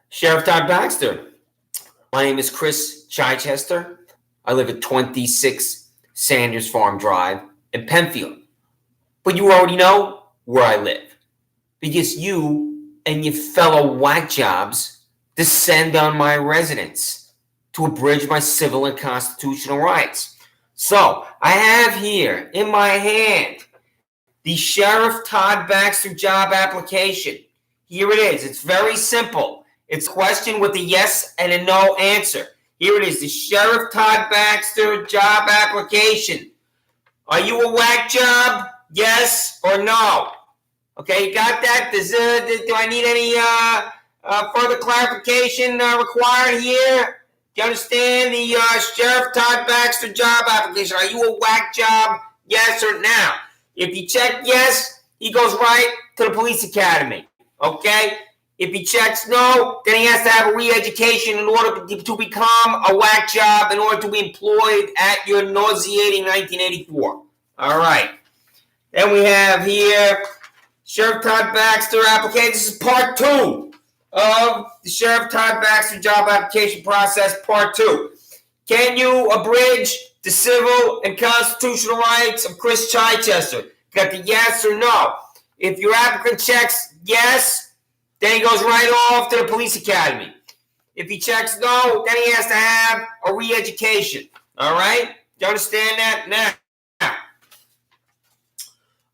Sheriff Todd Baxter. My name is Chris Chichester. I live at 26 Sanders Farm Drive in Penfield. But you already know where I live because you and your fellow whack jobs descend on my residence to abridge my civil and constitutional rights. So I have here in my hand the Sheriff Todd Baxter job application. Here it is. It's very simple. It's a question with a yes and a no answer. Here it is, the Sheriff Todd Baxter job application. Are you a whack job? Yes or no? Okay, you got that? Do I need any further clarification required here? Do you understand the Sheriff Todd Baxter job application? Are you a whack job? Yes or no? If you check yes, he goes right to the police academy. Okay? If he checks no, then he has to have a re-education in order to become a whack job, in order to be employed at your nauseating 1984. All right. Then we have here Sheriff Todd Baxter application. This is part 2 of the Sheriff Todd Baxter job application process, part 2. Can you abridge the civil and constitutional rights of Chris Chichester? Got the yes or no? If your applicant checks yes, then he goes right off to the police academy. If he checks no, then he has to have a re-education. All right? Do you understand that? Now,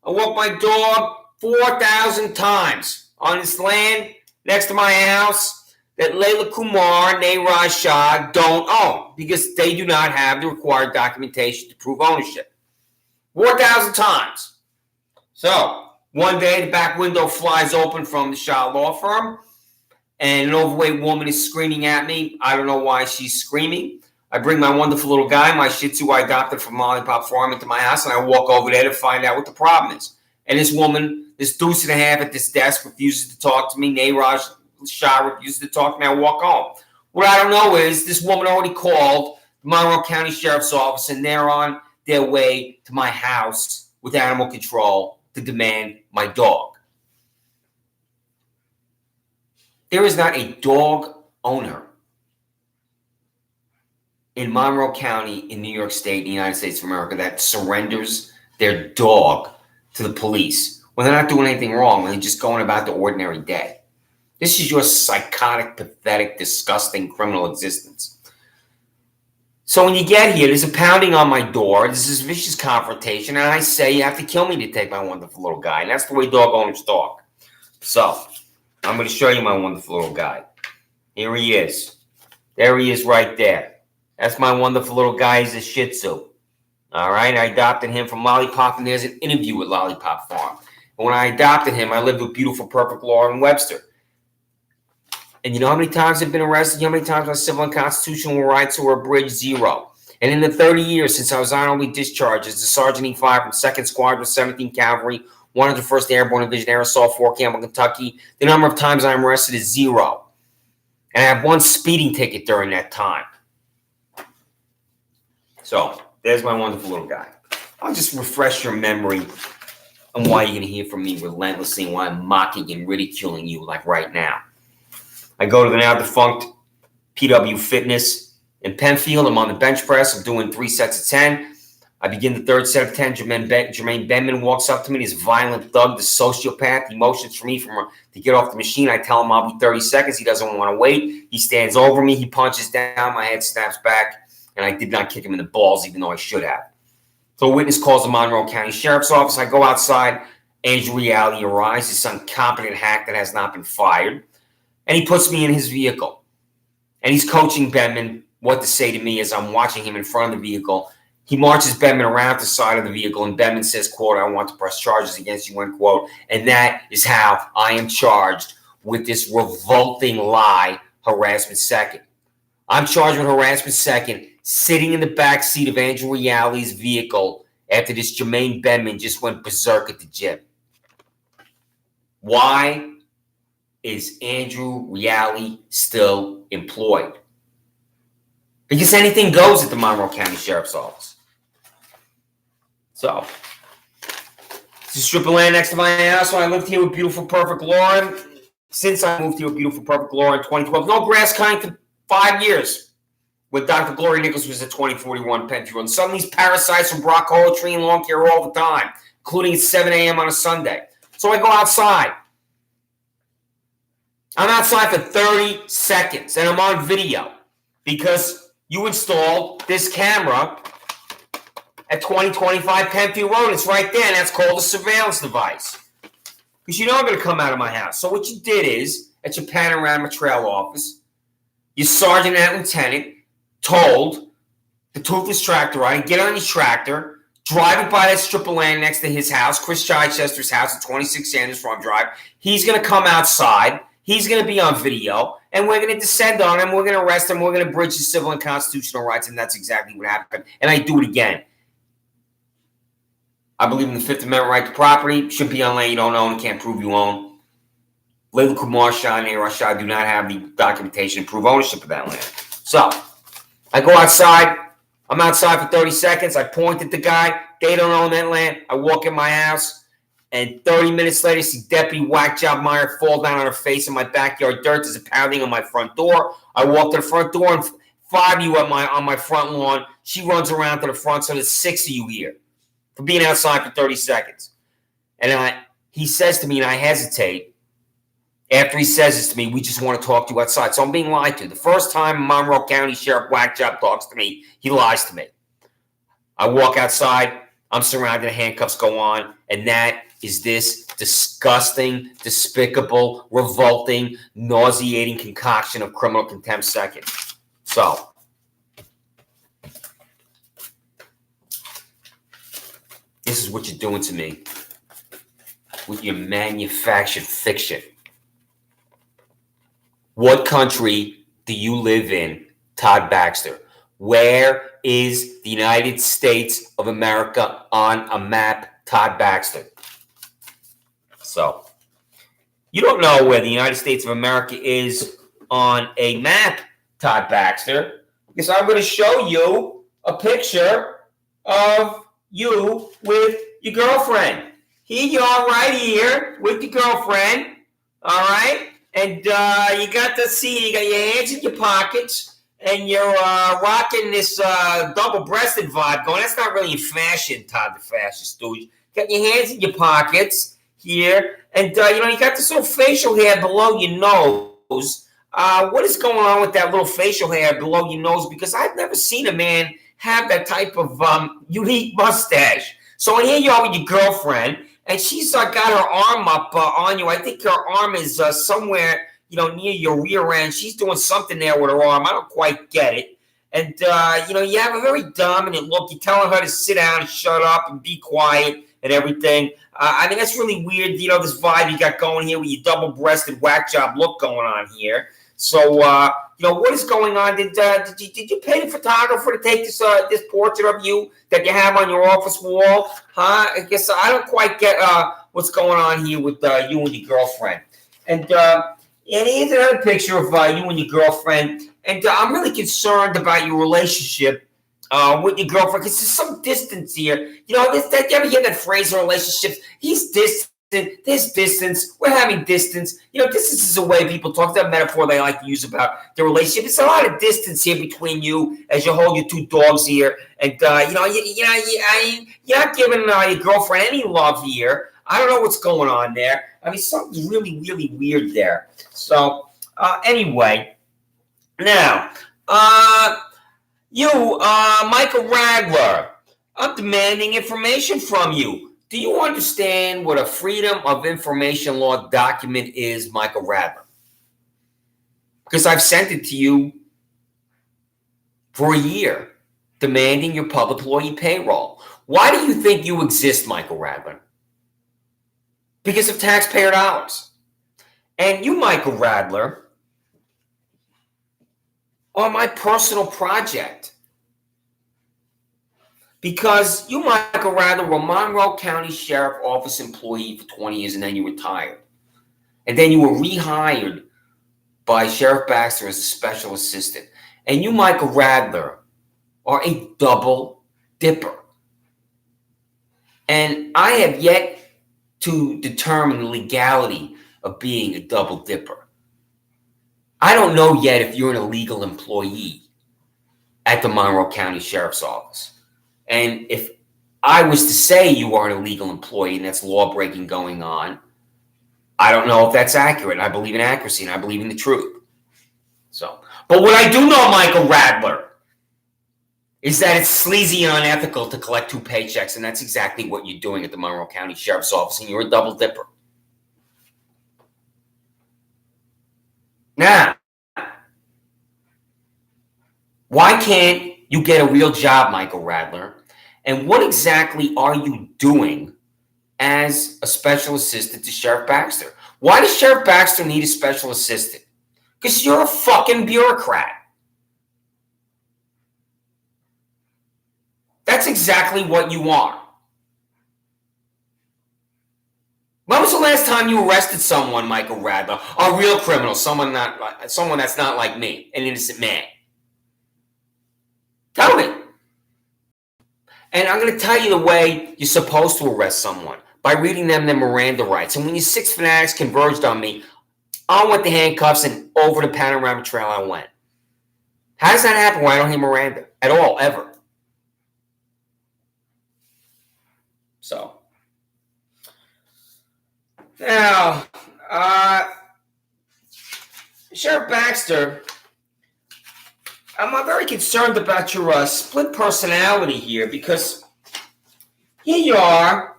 I walk my dog 4,000 times on this land next to my house that Layla Kumar and Neeraj Shah don't own because they do not have the required documentation to prove ownership. 4,000 times. So, one day, the back window flies open from the Shah law firm, and an overweight woman is screaming at me. I don't know why she's screaming. I bring my wonderful little guy, my Shih Tzu I adopted from Lollipop Farm, into my house, and I walk over there to find out what the problem is. And this woman, this deuce and a half at this desk, refuses to talk to me. Neeraj Shah refuses to talk to me. I walk home. What I don't know is this woman already called the Monroe County Sheriff's Office, and they're on their way to my house with animal control to demand my dog. There is not a dog owner in Monroe County in New York State, in the United States of America, that surrenders their dog to the police when they're not doing anything wrong, when they're just going about the ordinary day. This is your psychotic, pathetic, disgusting criminal existence. So when you get here, there's a pounding on my door. There's this vicious confrontation, and I say you have to kill me to take my wonderful little guy. And that's the way dog owners talk. So I'm going to show you my wonderful little guy. Here he is. There he is right there. That's my wonderful little guy. He's a Shih Tzu. All right? I adopted him from Lollipop, and there's an interview with Lollipop Farm. And when I adopted him, I lived with beautiful, perfect Laura in Webster. And you know how many times I've been arrested? You know how many times my civil and constitutional rights were abridged? 0. And in the 30 years since I was honorably discharged as a Sergeant E5 from 2nd Squadron, 17th Cavalry, 101st Airborne Division, Air Assault 4, Campbell, Kentucky, the number of times I'm arrested is 0. And I have 1 speeding ticket during that time. So, there's my wonderful little guy. I'll just refresh your memory on why you're going to hear from me relentlessly and why I'm mocking and ridiculing you like right now. I go to the now defunct PW Fitness in Penfield. I'm on the bench press. I'm doing 3 sets of 10. I begin the 3rd set of 10. Jermaine Benman walks up to me, this violent thug, this sociopath. He motions for me to get off the machine. I tell him I'll be 30 seconds. He doesn't want to wait. He stands over me. He punches down. My head snaps back, and I did not kick him in the balls, even though I should have. So a witness calls the Monroe County Sheriff's Office. I go outside. Andrew Reale arrives, this incompetent hack that has not been fired. And he puts me in his vehicle. And he's coaching Benman what to say to me as I'm watching him in front of the vehicle. He marches Benman around the side of the vehicle, and Benman says, quote, "I want to press charges against you," end quote. And that is how I am charged with this revolting lie, harassment second. I'm charged with harassment second, sitting in the back seat of Andrew Reale's vehicle after this Jermaine Benman just went berserk at the gym. Why is Andrew Reale still employed? Because anything goes at the Monroe County Sheriff's Office. So, this is strip of land next to my house when I lived here with beautiful, perfect Lauren. since I moved here with beautiful, perfect Gloria in 2012. No grass cutting for 5 years. When Dr. Gloria Nichols was at 2041 Penfield. And some of these parasites from broccoli and lawn care all the time, including at 7 a.m. on a Sunday. So I go outside. I'm outside for 30 seconds, and I'm on video because you installed this camera at 2025 Penfield Road. It's right there, and that's called a surveillance device. Because you know I'm going to come out of my house. So what you did is, at your panorama trail office, your sergeant and lieutenant told the toothless tractor rider, get on your tractor, drive it by that strip of land next to his house, Chris Chichester's house at 26 Sanders Farm Drive. He's going to come outside. He's going to be on video, and we're going to descend on him. We're going to arrest him. We're going to breach his civil and constitutional rights, and that's exactly what happened. And I do it again. I believe in the Fifth Amendment right to property. Should be on land you don't own, can't prove you own. Layla Kumar Shah and Rashad do not have the documentation to prove ownership of that land. So I go outside. I'm outside for 30 seconds. I point at the guy. They don't own that land. I walk in my house, and 30 minutes later, see Deputy Whack Job Meyer fall down on her face in my backyard dirt. There's a pounding on my front door. I walk to the front door, and 5 of you on my front lawn. She runs around to the front, so there's 6 of you here for being outside for 30 seconds. And he says to me, and I hesitate. After he says this to me, we just want to talk to you outside. So I'm being lied to. The first time Monroe County Sheriff Whack Job talks to me, he lies to me. I walk outside. I'm surrounded. Handcuffs go on. And that is this disgusting, despicable, revolting, nauseating concoction of criminal contempt second. So this is what you're doing to me with your manufactured fiction. What country do you live in, Todd Baxter? Where is the United States of America on a map, Todd Baxter? So, you don't know where the United States of America is on a map, Todd Baxter, because I'm going to show you a picture of you with your girlfriend. Here you are right here with your girlfriend, all right? And you got to see, you got your hands in your pockets, and you're rocking this double-breasted vibe going. That's not really in fashion, Todd the Fascist Stooge. Got your hands in your pockets here, and you got this little facial hair below your nose. What is going on with that little facial hair below your nose? Because I've never seen a man have that type of unique mustache. So here you are with your girlfriend, and she's got her arm up on you. I think her arm is somewhere, near your rear end. She's doing something there with her arm. I don't quite get it. And, you have a very dominant look. You're telling her to sit down and shut up and be quiet and everything. I mean, that's really weird, this vibe you got going here with your double-breasted whack job look going on here. So, what is going on? Did you pay the photographer to take this portrait of you that you have on your office wall? Huh? I guess I don't quite get what's going on here with you and your girlfriend. And here's another picture of you and your girlfriend. And I'm really concerned about your relationship with your girlfriend because there's some distance here. You ever hear that phrase in relationships? He's distant. There's distance. We're having distance. Distance is a way people talk. That metaphor they like to use about their relationship. It's a lot of distance here between you as you hold your 2 dogs here, and you're not giving your girlfriend any love here. I don't know what's going on there. I mean, something's really, really weird there. So anyway, now Michael Radler, I'm demanding information from you. Do you understand what a Freedom of Information Law document is, Michael Radler? Because I've sent it to you for a year, demanding your public employee payroll. Why do you think you exist, Michael Radler? Because of taxpayer dollars. And you, Michael Radler, are my personal project. Because you, Michael Radler, were a Monroe County Sheriff Office employee for 20 years, and then you retired. And then you were rehired by Sheriff Baxter as a special assistant. And you, Michael Radler, are a double dipper. And I have yet to determine the legality of being a double dipper. I don't know yet if you're an illegal employee at the Monroe County Sheriff's Office. And if I was to say you are an illegal employee and that's law breaking going on, I don't know if that's accurate. I believe in accuracy and I believe in the truth. But what I do know, Michael Radler, is that it's sleazy and unethical to collect 2 paychecks, and that's exactly what you're doing at the Monroe County Sheriff's Office, and you're a double dipper. Now, why can't you get a real job, Michael Radler? And what exactly are you doing as a special assistant to Sheriff Baxter? Why does Sheriff Baxter need a special assistant? Because you're a fucking bureaucrat. That's exactly what you are. When was the last time you arrested someone, Michael Radler? A real criminal, someone that's not like me, an innocent man. Tell me. And I'm going to tell you the way you're supposed to arrest someone, by reading them their Miranda rights. And when you 6 fanatics converged on me, I went the handcuffs and over the panorama trail I went. How does that happen when I don't hear Miranda at all, ever? So, now, Sheriff Baxter, I'm very concerned about your split personality here, because here you are,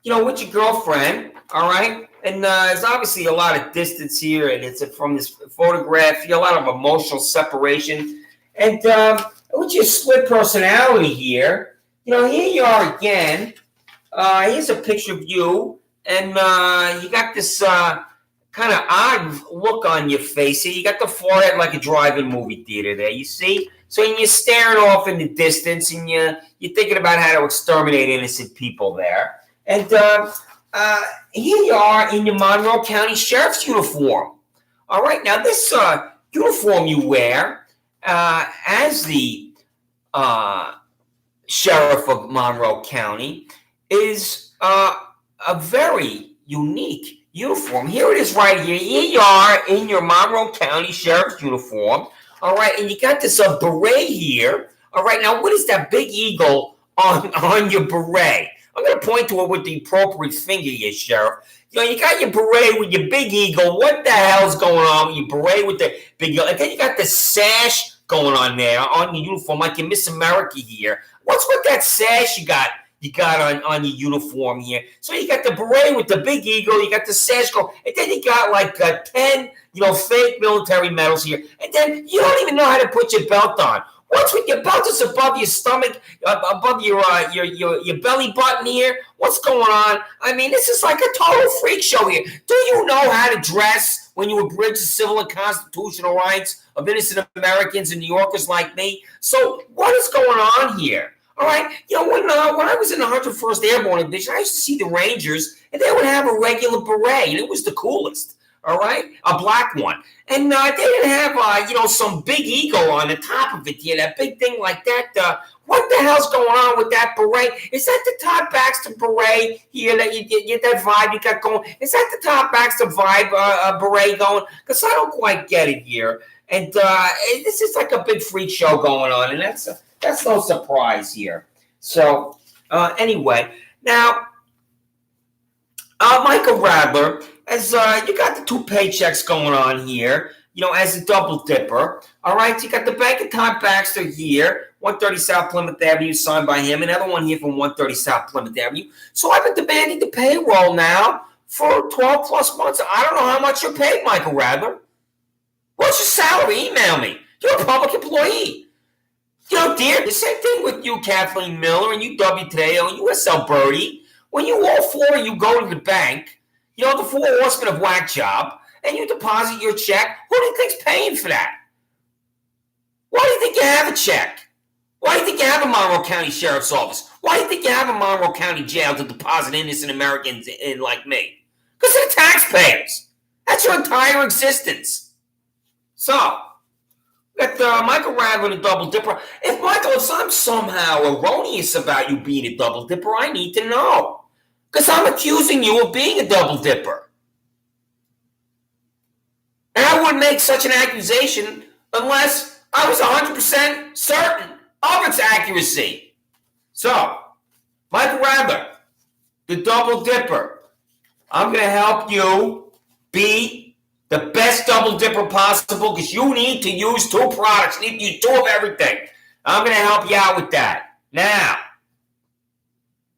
with your girlfriend, all right? And there's obviously a lot of distance here, and it's from this photograph, a lot of emotional separation. And with your split personality here, here you are again. Here's a picture of you, and you got this kind of odd look on your face here. You got the forehead like a drive-in movie theater there, you see? So you're staring off in the distance, and you're thinking about how to exterminate innocent people there. And here you are in your Monroe County Sheriff's uniform. All right, now this uniform you wear as the Sheriff of Monroe County is a very unique uniform. Here it is right here. Here you are in your Monroe County Sheriff's uniform. All right, and you got this beret here. All right, now what is that big eagle on your beret? I'm going to point to it with the appropriate finger here, Sheriff. You got your beret with your big eagle. What the hell's going on with your beret with the big eagle? And then you got the sash going on there on your uniform, like your Miss America here. What's with that sash you got on your uniform here? So you got the beret with the big eagle, you got the sash going, and then you got like 10, fake military medals here. And then you don't even know how to put your belt on. What's with your belt is above your stomach, above your belly button here? What's going on? I mean, this is like a total freak show here. Do you know how to dress when you abridge the civil and constitutional rights of innocent Americans and New Yorkers like me? So what is going on here? All right, when I was in the 101st Airborne Division, I used to see the Rangers, and they would have a regular beret, and it was the coolest. All right, a black one, and they didn't have some big eagle on the top of it. That big thing like that. What the hell's going on with that beret? Is that the Todd Baxter beret here that you get that vibe you got going? Is that the Todd Baxter vibe beret going? Because I don't quite get it here, and this is like a big freak show going on, and that's no surprise here. So anyway, now Michael Radler. As you got the 2 paychecks going on here, as a double dipper. All right, you got the bank of Todd Baxter here, 130 South Plymouth Avenue, signed by him. Another one here from 130 South Plymouth Avenue. So I've been demanding the payroll now for 12 plus months. I don't know how much you're paid, Michael Radler. What's your salary? Email me. You're a public employee. Dear, the same thing with you, Kathleen Miller, and you, W. Tadeo, and you, S.L. Birdie. When you all 4 of you go to the bank, the 4 horsemen of whack job, and you deposit your check, who do you think's paying for that? Why do you think you have a check? Why do you think you have a Monroe County Sheriff's Office? Why do you think you have a Monroe County jail to deposit innocent Americans in like me? Because of the taxpayers. That's your entire existence. So, got Michael Radler, a double dipper. If I'm somehow erroneous about you being a double dipper, I need to know. Because I'm accusing you of being a double dipper. wouldn't make such an accusation unless I was 100% certain of its accuracy. So, Michael Radler, the Double Dipper, I'm going to help you be the best Double Dipper possible because you need to use 2 products. You need to use 2 of everything. I'm going to help you out with that. Now,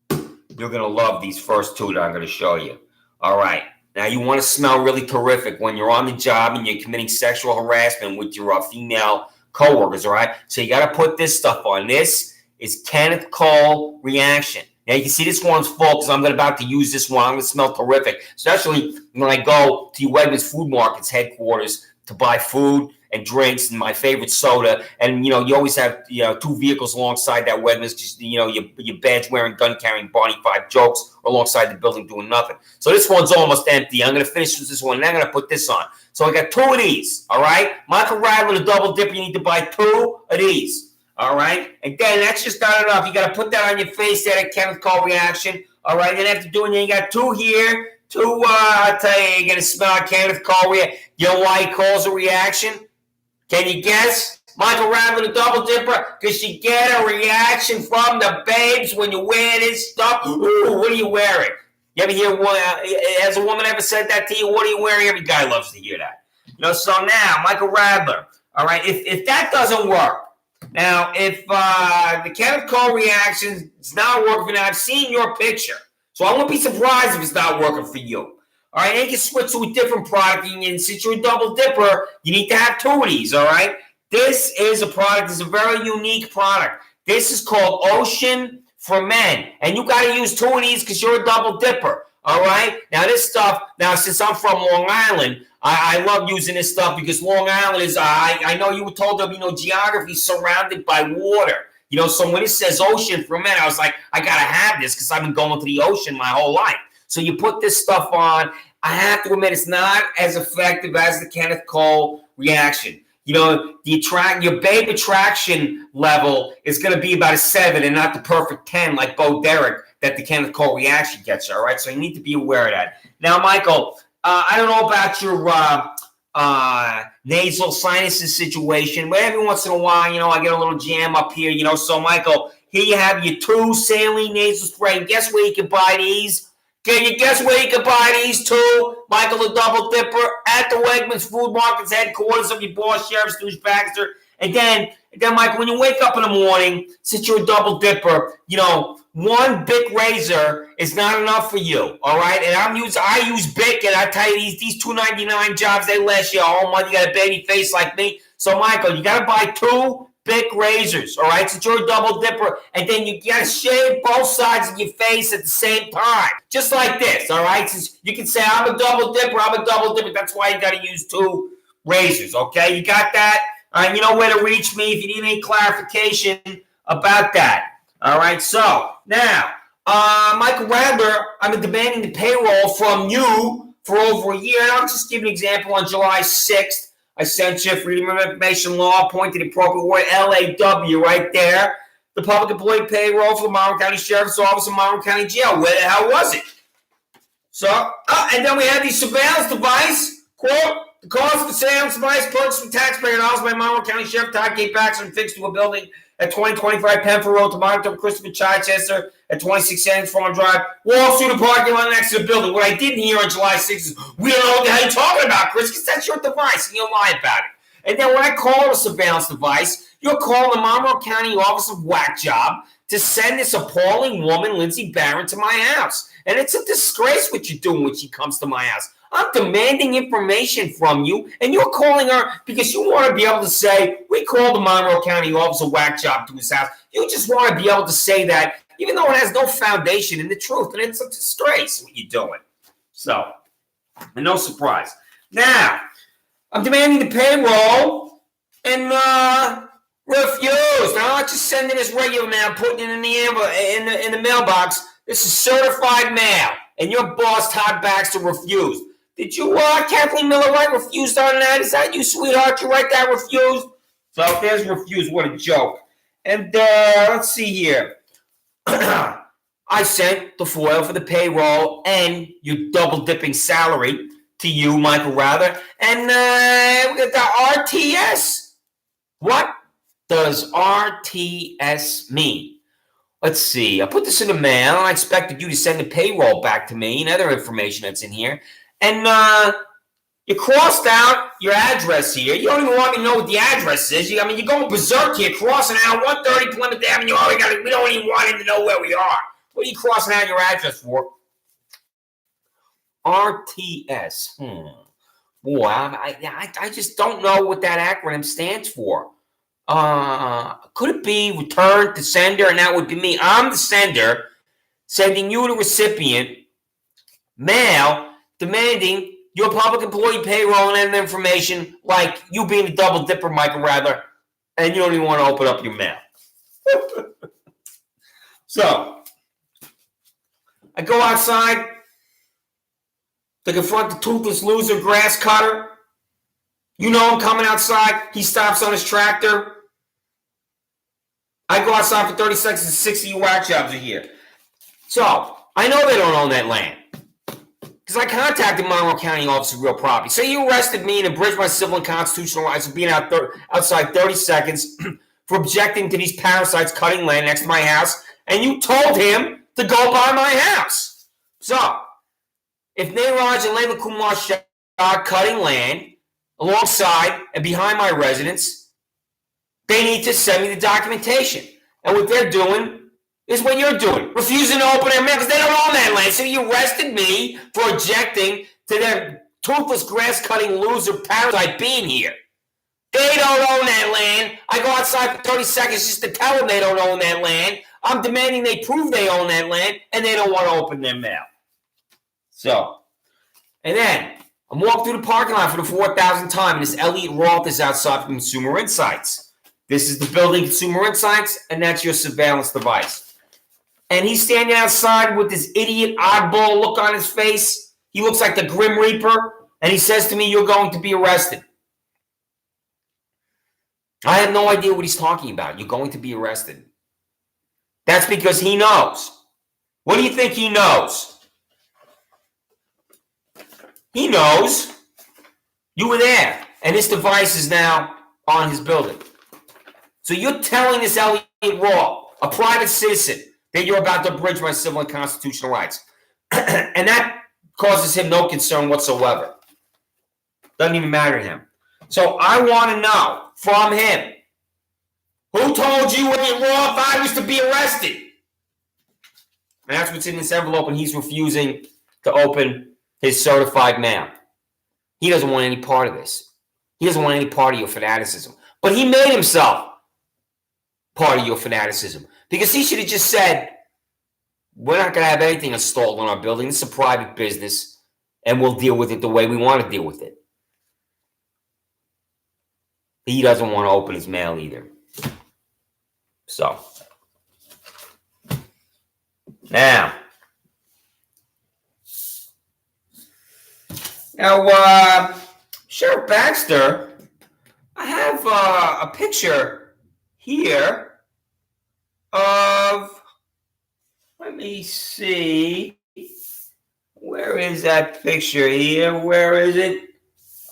you're going to love these first 2 that I'm going to show you. All right. Now, you want to smell really terrific when you're on the job and you're committing sexual harassment with your female coworkers, all right? So you got to put this stuff on. This is Kenneth Cole Reaction. Now, you can see this one's full because I'm about to use this one. I'm going to smell terrific, especially when I go to your Wegmans Food Market's headquarters to buy food and drinks and my favorite soda. And, you always have 2 vehicles alongside that Wegmans because, your badge-wearing, gun-carrying Barney Five jokes are alongside the building doing nothing. So this one's almost empty. I'm going to finish with this one, and I'm going to put this on. So I got 2 of these, all right? Michael Radler, the Double Dipper, you need to buy 2 of these, all right? And then that's just not enough. You got to put that on your face there, that Kenneth Cole Reaction, all right? Then after doing that, you got 2 here. 2, I'll tell you, you're going to smell Kenneth Cole Reaction. You know why he calls a reaction? Can you guess? Michael Radler, the Double Dipper, because you get a reaction from the babes when you wear this stuff. Ooh, what are you wearing? You ever hear, has a woman ever said that to you? What are you wearing? Every guy loves to hear that. So now, Michael Radler, all right, if that doesn't work, now, if the Kenneth Cole Reaction is not working for now, I've seen your picture, so I won't be surprised if it's not working for you. All right, then you can switch to a different product, and since you're a Double Dipper, you need to have 2 of these, all right? This is a product, it's a very unique product. This is called Ocean for Men, and you got to use 2 of these because you're a Double Dipper, all right? Now, this stuff, since I'm from Long Island, I love using this stuff because Long Island is, I know you were told of, geography surrounded by water. So when it says Ocean for Men, I was like, I got to have this because I've been going to the ocean my whole life. So you put this stuff on. I have to admit, it's not as effective as the Kenneth Cole Reaction. Your babe attraction level is going to be about a 7 and not the perfect 10 like Bo Derek that the Kenneth Cole Reaction gets you, all right? So you need to be aware of that. Now, Michael, I don't know about your nasal sinuses situation, but every once in a while, I get a little jam up here, So, Michael, here you have your 2 saline nasal spray. And guess where you can buy these? Can you guess where you can buy these 2? Michael the Double Dipper at the Wegmans Food Market's headquarters of your boss, Sheriff Stooge Baxter. And then, Michael, when you wake up in the morning, since you're a Double Dipper, 1 Bic razor is not enough for you, all right? And I use Bic, and I tell you, these $2.99 jobs, they last you a whole month. You got a baby face like me. So, Michael, you got to buy 2 Bic razors, all right, since you're a Double Dipper, and then you got to shave both sides of your face at the same time, just like this, all right? Since you can say, I'm a Double Dipper, that's why you got to use 2 razors, okay? You got that? All right, you know where to reach me if you need any clarification about that, all right? So, now, Michael Radler, I've been demanding the payroll from you for over a year, and I'll just give an example. On July 6th, I sent you Freedom of Information Law, appointed appropriate word, LAW, right there. The public employee payroll for the Monroe County Sheriff's Office and Monroe County Jail. Where the hell was it? So, and then we have the surveillance device. Quote, the cost of the surveillance device purchased from taxpayer dollars by Monroe County Sheriff Todd K. Baxter and fixed to a building at 2025 Penfield Road to monitor Christopher Chichester at 26 Sands Farm Drive, Wall Street parking lot next to the building. What I didn't hear on July 6th is, we don't know what the hell you're talking about, Chris, because that's your device, and you'll lie about it. And then when I call a surveillance device, you're calling the Monroe County Office of Whack Job to send this appalling woman, Lindsay Barron, to my house. And it's a disgrace what you're doing when she comes to my house. I'm demanding information from you, and you're calling her because you want to be able to say, we called the Monroe County Office of Whack Job to his house. You just want to be able to say that, even though it has no foundation in the truth, and it's a disgrace what you're doing. So, and no surprise. Now, I'm demanding the payroll, and refused. I'm not just sending this regular mail, putting it in the mailbox. This is certified mail, and your boss, Todd Baxter, refused. Did you, Kathleen Miller Wright, refused on that? Is that you, sweetheart? You write that refused? So if there's refused, what a joke. And let's see here. I sent the FOIL for the payroll and your double-dipping salary to you, Michael Rather. And we got the RTS. What does RTS mean? Let's see. I put this in the mail. I expected you to send the payroll back to me and other information that's in here. And you crossed out your address here. You don't even want me to know what the address is. You're going berserk here, crossing out 130 Plymouth Avenue. We don't even want him to know where we are. What are you crossing out your address for? RTS. Boy, I just don't know what that acronym stands for. Could it be return to sender? And that would be me. I'm the sender, sending you, the recipient, mail demanding your public employee payroll and information, like you being a double dipper, Michael Radler, and you don't even want to open up your mail. So, I go outside to confront the toothless loser grass cutter. You know I'm coming outside. He stops on his tractor. I go outside for 30 seconds and 60 whack jobs are here. So, I know they don't own that land. Because I contacted Monroe County Office of Real Property. Say you arrested me and abridged my civil and constitutional rights of being outside 30 seconds for objecting to these parasites cutting land next to my house, and you told him to go by my house. So, if Neeraj and Layla Kumar Shah are cutting land alongside and behind my residence, they need to send me the documentation. And what they're doing is what you're doing, refusing to open their mail because they don't own that land. So you arrested me for objecting to their toothless grass-cutting loser parasite being here. They don't own that land. I go outside for 30 seconds just to tell them they don't own that land. I'm demanding they prove they own that land, and they don't want to open their mail. So, and then I'm walking through the parking lot for the 4,000th time, and this Elliot Roth is outside from Consumer Insights. This is the building Consumer Insights, and that's your surveillance device. And he's standing outside with this idiot, oddball look on his face. He looks like the Grim Reaper, and he says to me, "You're going to be arrested." I have no idea what he's talking about. You're going to be arrested. That's because he knows. What do you think he knows? He knows you were there, and this device is now on his building. So you're telling this Elliot Raw, a private citizen, that you're about to abridge my civil and constitutional rights. And that causes him no concern whatsoever. Doesn't even matter to him. So I want to know from him, who told you, Elliot Raw, if I was to be arrested? And that's what's in this envelope, and he's refusing to open his certified mail. He doesn't want any part of this. He doesn't want any part of your fanaticism. But he made himself part of your fanaticism. Because he should have just said, we're not going to have anything installed on our building. This is a private business, and we'll deal with it the way we want to deal with it. He doesn't want to open his mail either. So, now, Sheriff Baxter, I have a picture here of, let me see, where is that picture here? Where is it?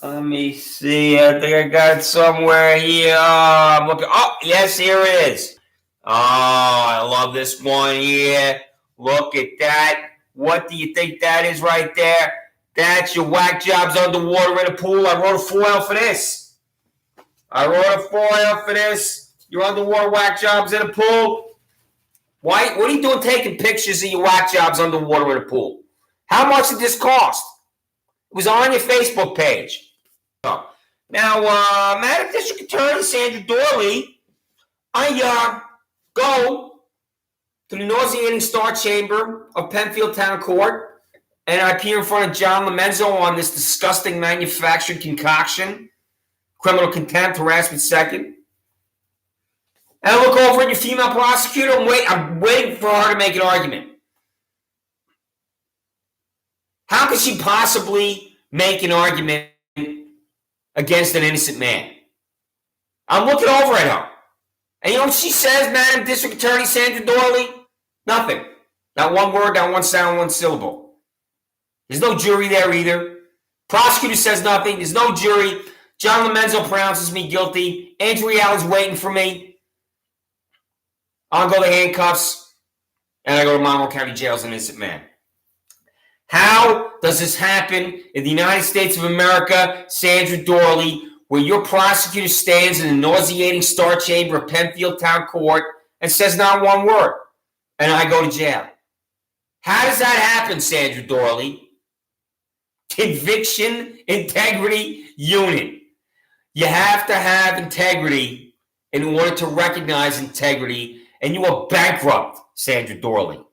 Let me see. I think I got it somewhere here. I'm looking. Oh, yes, here it is. Oh, I love this one here. Look at that. What do you think that is right there? That's your whack jobs underwater in a pool. I wrote a foil for this. Your underwater whack jobs in a pool. Why? What are you doing taking pictures of your whack jobs underwater in a pool? How much did this cost? It was on your Facebook page. Oh. Now, Madam District Attorney Sandra Dorley, I go to the nauseating Star Chamber of Penfield Town Court, and I appear in front of John Lomenzo on this disgusting manufactured concoction, criminal contempt, harassment second. And I look over at your female prosecutor. I'm waiting for her to make an argument. How could she possibly make an argument against an innocent man? I'm looking over at her. And you know what she says, Madam District Attorney Sandra Dorley? Nothing. Not one word, not one sound, one syllable. There's no jury there either. Prosecutor says nothing. There's no jury. John Lomenzo pronounces me guilty. Andrew Allen's waiting for me. I'll go to handcuffs, and I go to Monroe County Jail as an innocent man. How does this happen in the United States of America, Sandra Dorley, where your prosecutor stands in the nauseating star chamber of Penfield Town Court and says not one word, and I go to jail? How does that happen, Sandra Dorley? Conviction Integrity Unit. You have to have integrity in order to recognize integrity, and you are bankrupt, Sandra Dorley.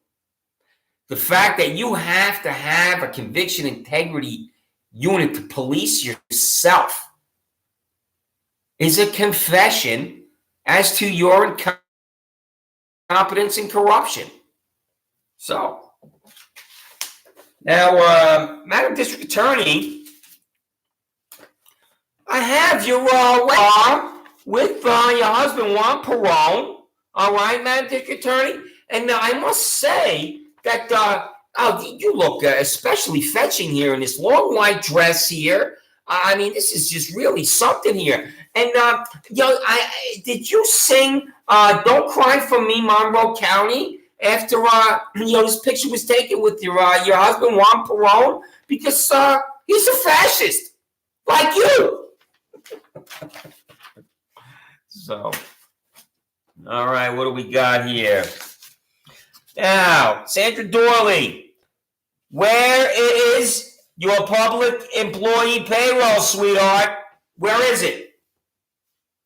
The fact that you have to have a conviction integrity unit to police yourself is a confession as to your incompetence and corruption. So, now, Madam District Attorney, I have your with your husband Juan Perón. All right, Madam District Attorney, and I must say that you look especially fetching here in this long white dress here. I mean, this is just really something here. And did you sing "Don't Cry for Me, Monroe County" after this picture was taken with your husband Juan Perón? Because he's a fascist like you. So, all right, what do we got here? Now, Sandra Dorley, where is your public employee payroll, sweetheart? Where is it?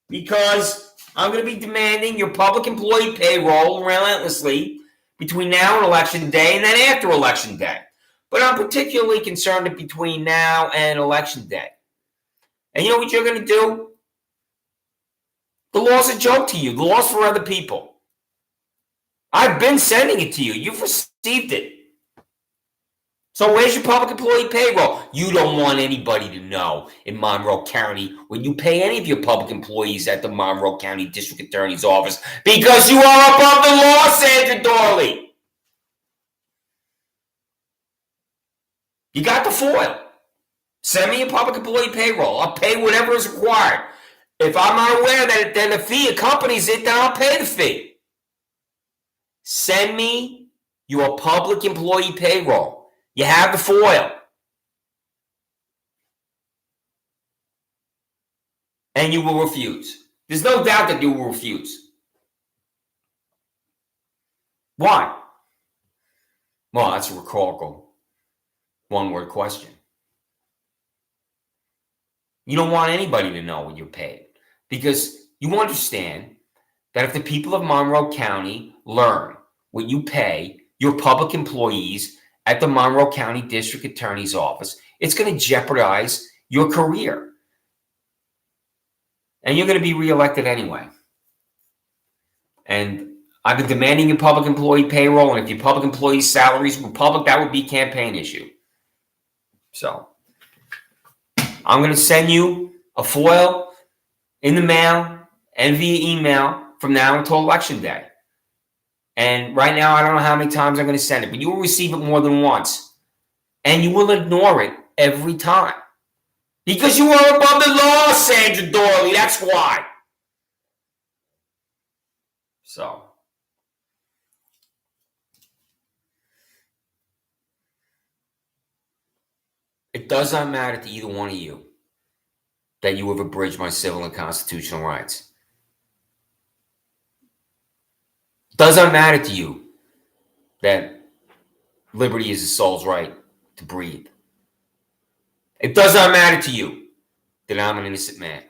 Because I'm going to be demanding your public employee payroll relentlessly between now and Election Day and then after Election Day. But I'm particularly concerned between now and Election Day. And you know what you're going to do? The law's a joke to you. The law's for other people. I've been sending it to you. You've received it. So where's your public employee payroll? You don't want anybody to know in Monroe County when you pay any of your public employees at the Monroe County District Attorney's Office because you are above the law, Sandra Dorley. You got the foil. Send me your public employee payroll. I'll pay whatever is required. If I'm not aware that then the fee accompanies it, then I'll pay the fee. Send me your public employee payroll. You have the foil. And you will refuse. There's no doubt that you will refuse. Why? Well, that's a rhetorical one-word question. You don't want anybody to know what you're paid because you understand that if the people of Monroe County learn what you pay your public employees at the Monroe County District Attorney's Office, it's going to jeopardize your career. And you're going to be reelected anyway. And I've been demanding your public employee payroll, and if your public employees' salaries were public, that would be a campaign issue. So I'm going to send you a foil in the mail and via email from now until Election Day. And right now, I don't know how many times I'm going to send it, but you will receive it more than once. And you will ignore it every time. Because you are above the law, Sandra Dorley. That's why. So. It does not matter to either one of you that you have abridged my civil and constitutional rights. It does not matter to you that liberty is the soul's right to breathe. It does not matter to you that I'm an innocent man.